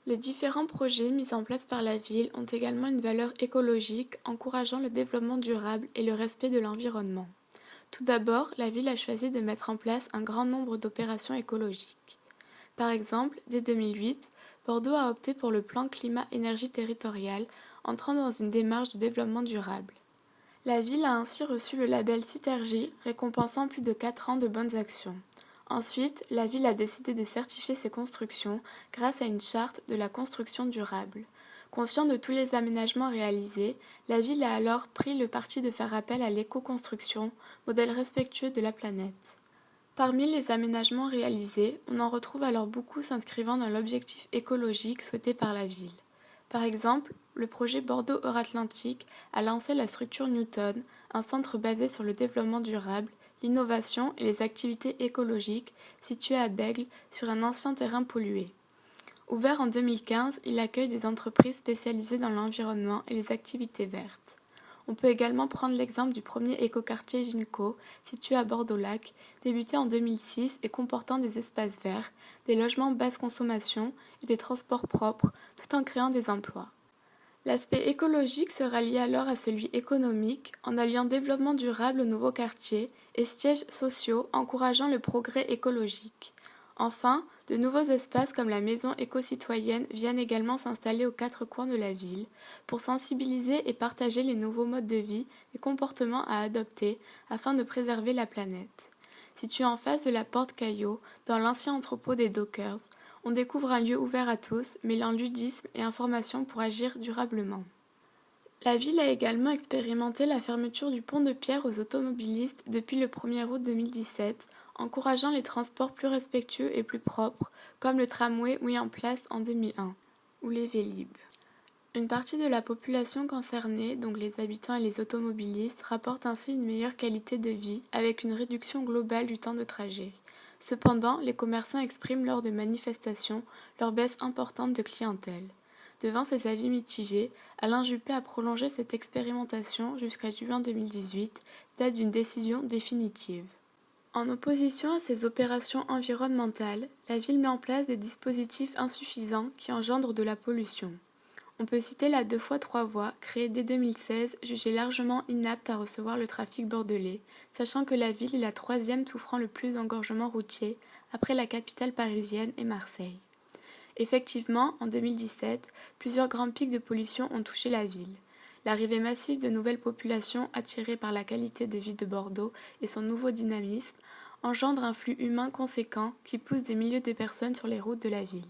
Les différents projets mis en place par la ville ont également une valeur écologique, encourageant le développement durable et le respect de l'environnement. Tout d'abord, la ville a choisi de mettre en place un grand nombre d'opérations écologiques. Par exemple, dès 2008, Bordeaux a opté pour le plan climat-énergie territorial, entrant dans une démarche de développement durable. La ville a ainsi reçu le label Citergy, récompensant plus de 4 ans de bonnes actions. Ensuite, la ville a décidé de certifier ses constructions grâce à une charte de la construction durable. Conscient de tous les aménagements réalisés, la ville a alors pris le parti de faire appel à l'éco-construction, modèle respectueux de la planète. Parmi les aménagements réalisés, on en retrouve alors beaucoup s'inscrivant dans l'objectif écologique souhaité par la ville. Par exemple, le projet Bordeaux Euratlantique a lancé la structure Newton, un centre basé sur le développement durable, l'innovation et les activités écologiques, situé à Bègles, sur un ancien terrain pollué. Ouvert en 2015, il accueille des entreprises spécialisées dans l'environnement et les activités vertes. On peut également prendre l'exemple du premier écoquartier Ginko, situé à Bordeaux-Lac, débuté en 2006 et comportant des espaces verts, des logements basse consommation et des transports propres, tout en créant des emplois. L'aspect écologique sera lié alors à celui économique, en alliant développement durable au nouveau quartier et sièges sociaux encourageant le progrès écologique. Enfin, de nouveaux espaces comme la maison éco-citoyenne viennent également s'installer aux quatre coins de la ville pour sensibiliser et partager les nouveaux modes de vie et comportements à adopter afin de préserver la planète. Situé en face de la porte Caillot, dans l'ancien entrepôt des Dockers, on découvre un lieu ouvert à tous, mêlant ludisme et information pour agir durablement. La ville a également expérimenté la fermeture du pont de pierre aux automobilistes depuis le 1er août 2017, encourageant les transports plus respectueux et plus propres, comme le tramway mis en place en 2001, ou les Vélib'. Une partie de la population concernée, donc les habitants et les automobilistes, rapporte ainsi une meilleure qualité de vie avec une réduction globale du temps de trajet. Cependant, les commerçants expriment lors de manifestations leur baisse importante de clientèle. Devant ces avis mitigés, Alain Juppé a prolongé cette expérimentation jusqu'à juin 2018, date d'une décision définitive. En opposition à ces opérations environnementales, la ville met en place des dispositifs insuffisants qui engendrent de la pollution. On peut citer la 2x3 voies, créée dès 2016, jugée largement inapte à recevoir le trafic bordelais, sachant que la ville est la troisième souffrant le plus d'engorgement routier, après la capitale parisienne et Marseille. Effectivement, en 2017, plusieurs grands pics de pollution ont touché la ville. L'arrivée massive de nouvelles populations attirées par la qualité de vie de Bordeaux et son nouveau dynamisme engendre un flux humain conséquent qui pousse des milliers de personnes sur les routes de la ville.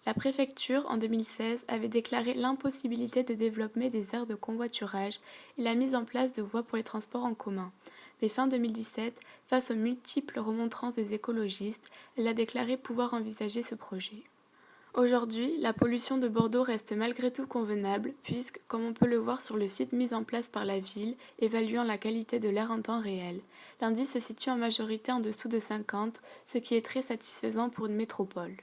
La préfecture, en 2016, avait déclaré l'impossibilité de développer des aires de convoiturage et la mise en place de voies pour les transports en commun. Mais fin 2017, face aux multiples remontrances des écologistes, elle a déclaré pouvoir envisager ce projet. Aujourd'hui, la pollution de Bordeaux reste malgré tout convenable puisque, comme on peut le voir sur le site mis en place par la ville, évaluant la qualité de l'air en temps réel, l'indice se situe en majorité en dessous de 50, ce qui est très satisfaisant pour une métropole.